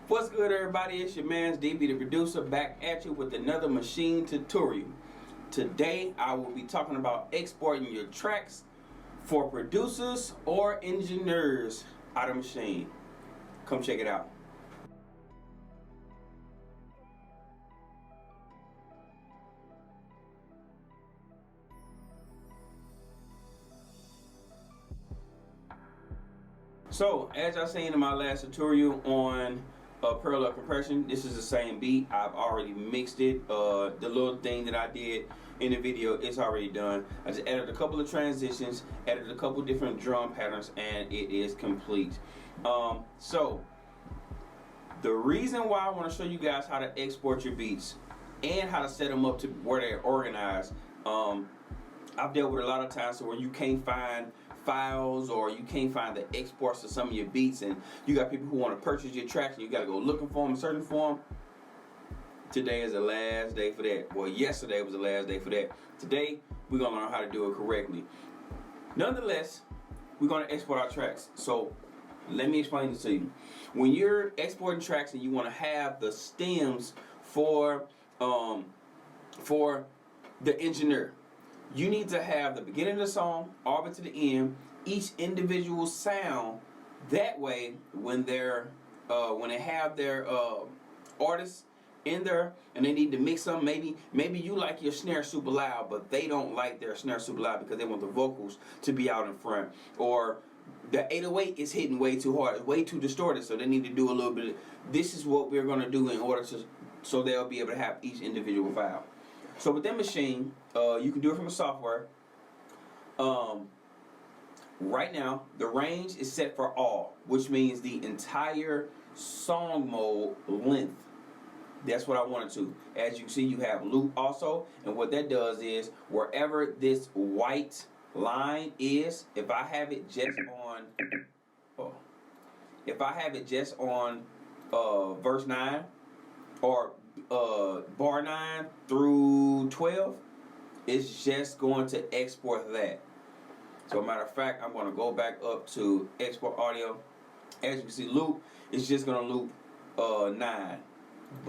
What's good, everybody? It's your man's DB the producer, back at you with another Maschine tutorial. Today I will be talking about exporting your tracks for producers or engineers out of Maschine. Come check it out. So, as I seen in my last tutorial on parallel compression, this is the same beat. I've already mixed it. The little thing that I did in the video, it's already done. I just added a couple of transitions, added a couple different drum patterns, and it is complete. So, the reason why I want to show you guys how to export your beats and how to set them up to where they're organized. I've dealt with a lot of times where you can't find files or you can't find the exports of some of your beats, and you got people who want to purchase your tracks and you got to go looking for them, searching for them. Today is the last day for that. Well, yesterday was the last day for that. Today we're gonna learn how to do it correctly. Nonetheless, we're gonna export our tracks. So let me explain this to you. When you're exporting tracks and you want to have the stems for the engineer, you need to have the beginning of the song all the way to the end, each individual sound. That way, when they have their artists in there and they need to mix them, maybe you like your snare super loud, but they don't like their snare super loud because they want the vocals to be out in front, or the 808 is hitting way too hard, way too distorted, so they need to do a little bit of, this is what we're going to do in order to, so they'll be able to have each individual file. So with that Maschine, you can do it from the software. Right now, the range is set for all, which means the entire song mode length. That's what I wanted to. As you can see, you have loop also, and what that does is wherever this white line is, if I have it just on, verse 9 or bar 9 through 12, it's just going to export that. So matter of fact, I'm going to go back up to export audio. As you can see, loop is just going to loop 9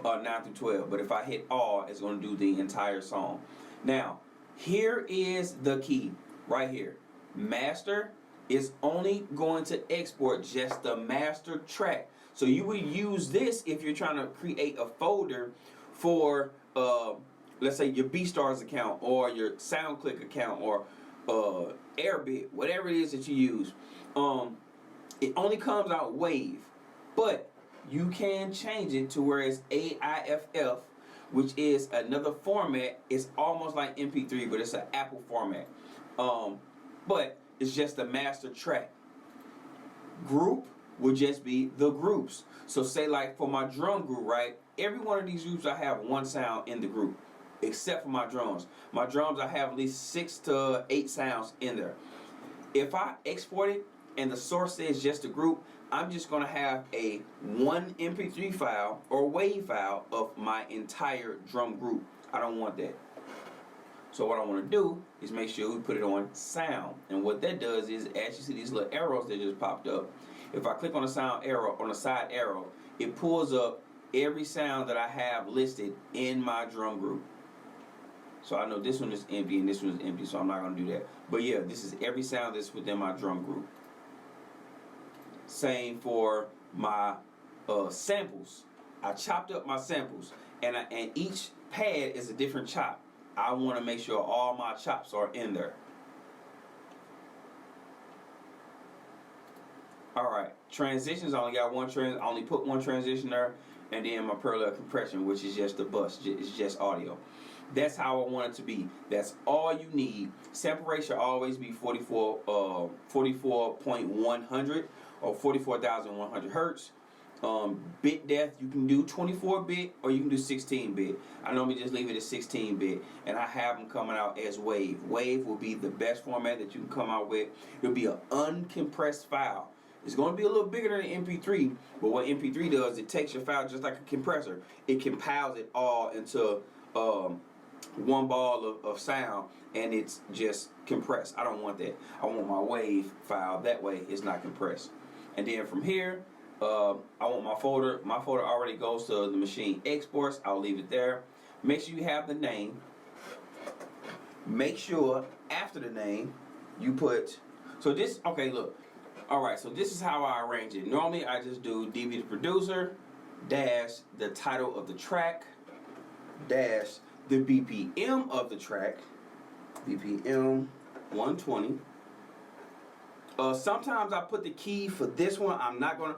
through 12, but if I hit all, it's going to do the entire song. Now here is the key right here. Master is only going to export just the master track. So you would use this if you're trying to create a folder for let's say your BeatStars account or your SoundClick account or Airbit, whatever it is that you use. It only comes out wave, but you can change it to where it's AIFF, which is another format. It's almost like MP3, but it's an Apple format. But it's just a master track. Group would just be the groups. So say like for my drum group, right? Every one of these groups I have one sound in the group, except for my drums. My drums I have at least 6 to 8 sounds in there. If I export it and the source says just a group, I'm just gonna have a one MP3 file or wave file of my entire drum group. I don't want that. So what I want to do is make sure we put it on sound, and what that does is, as you see these little arrows that just popped up, if I click on the sound arrow, on the side arrow, it pulls up every sound that I have listed in my drum group. So I know this one is empty and this one is empty, so I'm not going to do that. But yeah, this is every sound that's within my drum group. Same for my samples. I chopped up my samples, and each pad is a different chop. I want to make sure all my chops are in there. Alright, transitions, I only got one I only put one transition there, and then my parallel compression, which is just the bus, it's just audio. That's how I want it to be. That's all you need. Sample rate should always be 44.100 or 44,100 hertz. Bit depth, you can do 24-bit or you can do 16-bit. I normally just leave it at 16-bit, and I have them coming out as wave. Wave will be the best format that you can come out with. It'll be an uncompressed file. It's going to be a little bigger than MP3, but what MP3 does, it takes your file just like a compressor. It compiles it all into one ball of sound, and it's just compressed. I don't want that. I want my wave file that way it's not compressed. And then from here, I want my folder. My folder already goes to the Maschine exports. I'll leave it there. Make sure you have the name. Make sure after the name you put. So this, okay, look. All right, so this is how I arrange it. Normally I just do DB the producer dash the title of the track dash the BPM of the track, BPM 120. Sometimes I put the key for this one. I'm not gonna.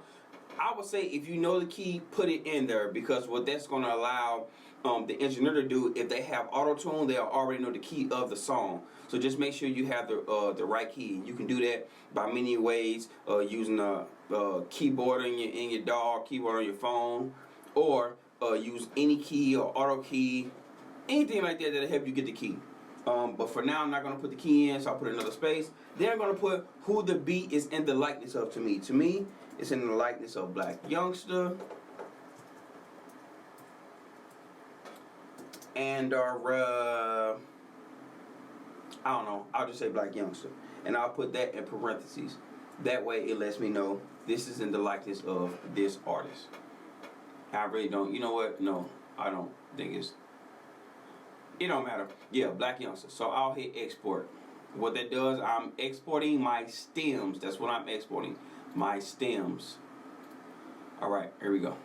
I would say if you know the key, put it in there, because what that's gonna allow the engineer to do, if they have auto tune, they'll already know the key of the song. So just make sure you have the right key. You can do that by many ways, using a keyboard in your DAW, keyboard on your phone, or use any key or auto key, anything like that that'll help you get the key. But for now, I'm not going to put the key in, so I'll put another space. Then I'm going to put who the beat is in the likeness of to me. To me, it's in the likeness of Black Youngster. And I don't know, I'll just say Black Youngster. And I'll put that in parentheses. That way it lets me know this is in the likeness of this artist. I really don't, you know what? No, I don't think it's, it don't matter. Yeah, Black Youngster. So I'll hit export. What that does, I'm exporting my stems. That's what I'm exporting. My stems. Alright, here we go.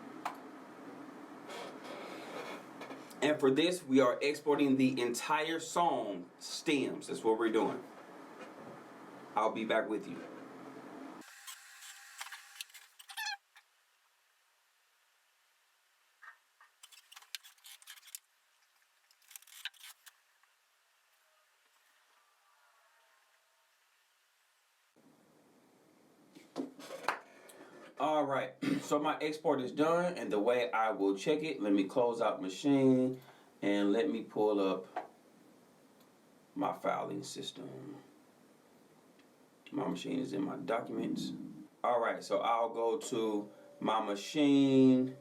And for this, we are exporting the entire song stems. That's what we're doing. I'll be back with you. Alright, so my export is done, and the way I will check it, let me close out Maschine and let me pull up my filing system. My Maschine is in my documents. Alright, so I'll go to my Maschine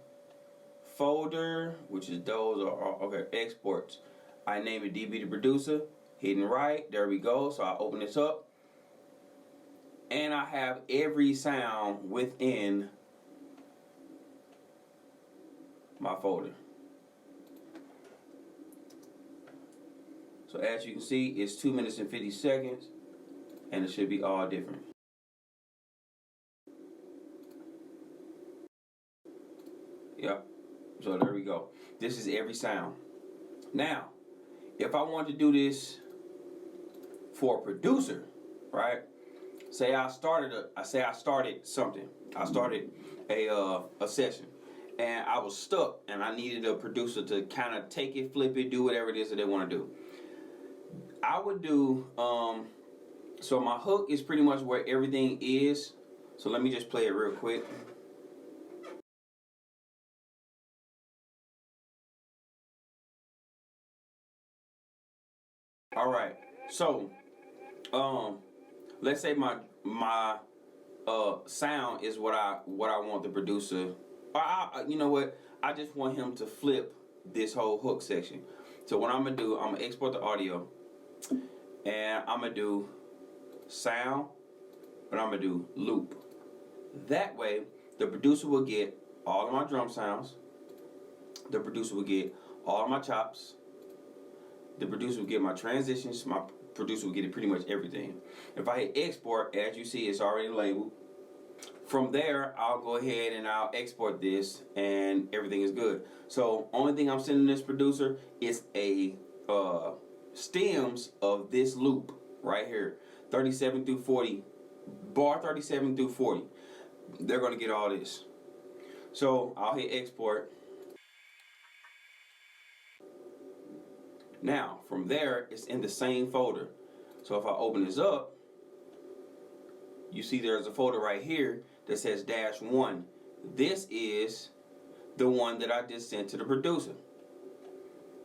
folder, which is those are okay, exports. I name it DB the producer, hidden right, there we go. So I open this up, and I have every sound within my folder. So as you can see, it's 2 minutes and 50 seconds, and it should be all different. Yep. So there we go. This is every sound. Now, if I want to do this for a producer, right? Say I started something. I started a session, and I was stuck, and I needed a producer to kind of take it, flip it, do whatever it is that they want to do. I would do so my hook is pretty much where everything is. So let me just play it real quick. All right. So let's say my sound is what I want the producer. You know what? I just want him to flip this whole hook section. So what I'm gonna do, I'm gonna export the audio, and I'm gonna do sound, but I'm gonna do loop. That way, the producer will get all of my drum sounds. The producer will get all of my chops. The producer will get my transitions. My producer will get it pretty much everything. If I hit export, as you see, it's already labeled. From there, I'll go ahead and I'll export this, and everything is good. So only thing I'm sending this producer is a stems of this loop right here, 37 through 40, bar 37 through 40. They're gonna get all this. So I'll hit export. Now from there, it's in the same folder. So if I open this up, you see there's a folder right here that says -1. This is the one that I just sent to the producer.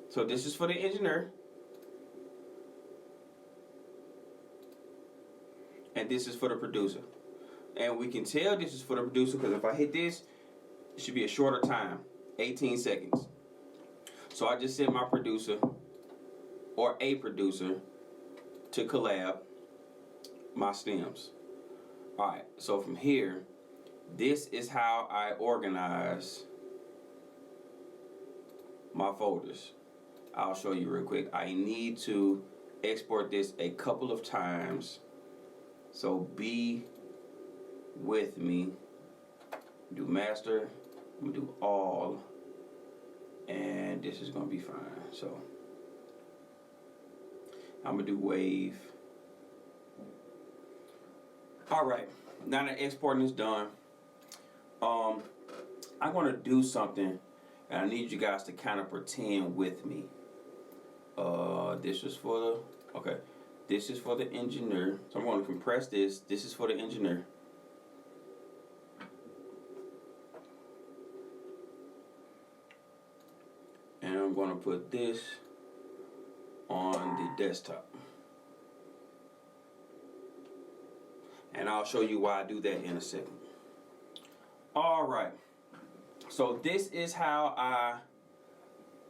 So this is for the engineer, and this is for the producer. And we can tell this is for the producer because if I hit this, it should be a shorter time, 18 seconds. So I just sent my producer, or a producer, to collab my stems. Alright, so from here, this is how I organize my folders. I'll show you real quick. I need to export this a couple of times, so be with me. Do master, I'm gonna do all, and this is gonna be fine. So I'm gonna do wave. All right, now that exporting is done, I'm gonna do something, and I need you guys to kind of pretend with me. This is for the, okay, this is for the engineer. So I'm going to compress this. This is for the engineer. And I'm going to put this on the desktop. And I'll show you why I do that in a second. All right. So this is how I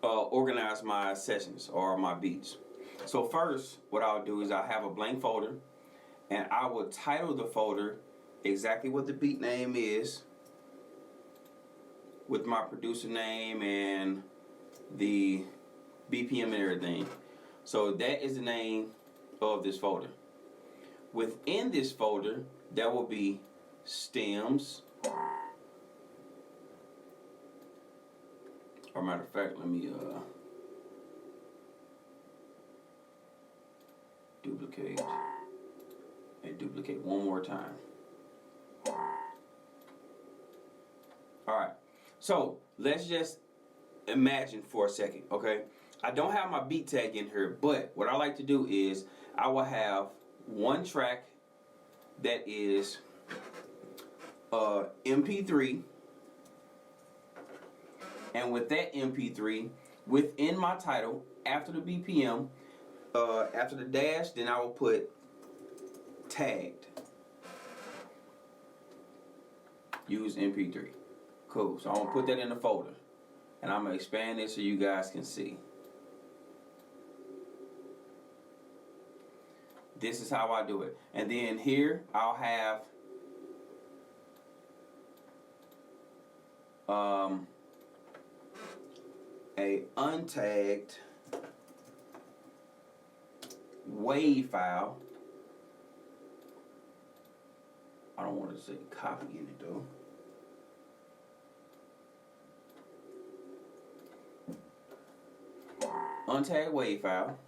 organize my sessions or my beats. So first, what I'll do is I'll have a blank folder, and I will title the folder exactly what the beat name is, with my producer name and the BPM and everything. So that is the name of this folder. Within this folder, there will be stems. Or matter of fact, let me duplicate and duplicate one more time. Alright, so let's just imagine for a second, okay? I don't have my beat tag in here, but what I like to do is I will have one track that is MP3. And with that MP3, within my title, after the BPM, after the dash, then I will put tagged. Use MP3. Cool. So I'm going to put that in the folder. And I'm going to expand it so you guys can see. This is how I do it. And then here, I'll have a untagged wave file. I don't want to say copy in it though. Untagged wave file.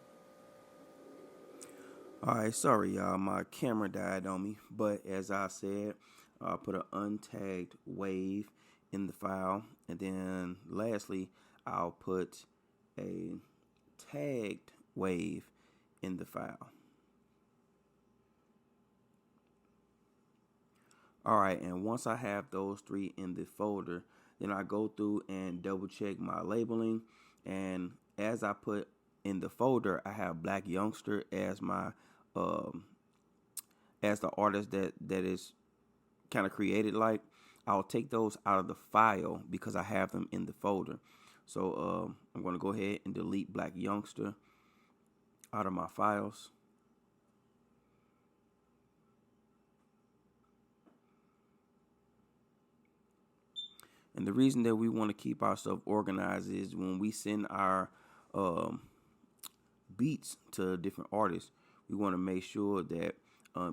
Alright, sorry y'all, my camera died on me, but as I said, I'll put an untagged wave in the file, and then lastly, I'll put a tagged wave in the file. Alright, and once I have those three in the folder, then I go through and double check my labeling, and as I put in the folder, I have Black Youngster as my as the artist that is kind of created like. I'll take those out of the file because I have them in the folder. So I'm going to go ahead and delete Black Youngster out of my files. And the reason that we want to keep ourselves organized is when we send our beats to different artists, we want to make sure that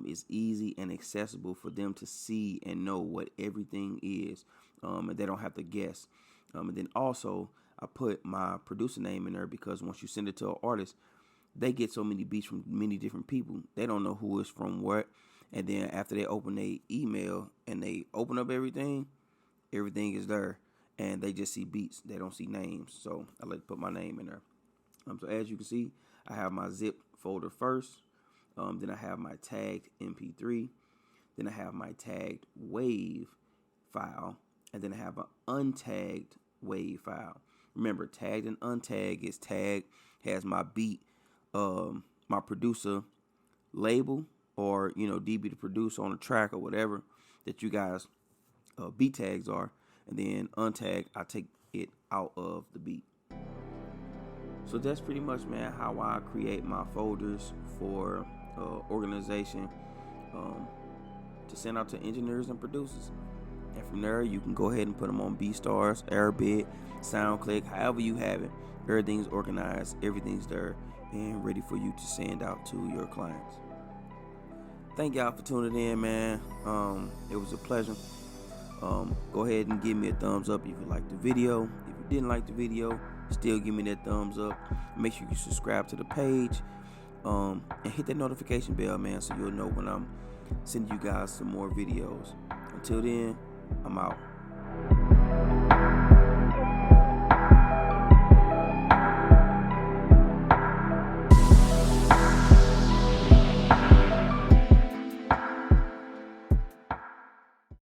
it's easy and accessible for them to see and know what everything is, and they don't have to guess. And then also, I put my producer name in there because once you send it to an artist, they get so many beats from many different people. They don't know who is from what. And then after they open their email and they open up everything is there. And they just see beats. They don't see names. So I like to put my name in there. So as you can see, I have my zip folder first. Then I have my tagged MP3. Then I have my tagged wave file. And then I have an untagged wave file. Remember, tagged and untagged is tagged, has my beat, my producer label, or, DB to produce on a track or whatever that you guys beat tags are. And then untagged, I take it out of the beat. So that's pretty much, man, how I create my folders for organization to send out to engineers and producers. And from there, you can go ahead and put them on BeatStars, Airbit, SoundClick, however you have it. Everything's organized, everything's there, and ready for you to send out to your clients. Thank y'all for tuning in, man. It was a pleasure. Go ahead and give me a thumbs up if you liked the video. If you didn't like the video, still give me that thumbs up. Make sure you subscribe to the page, and hit that notification bell, man, so you'll know when I'm sending you guys some more videos. Until then, I'm out.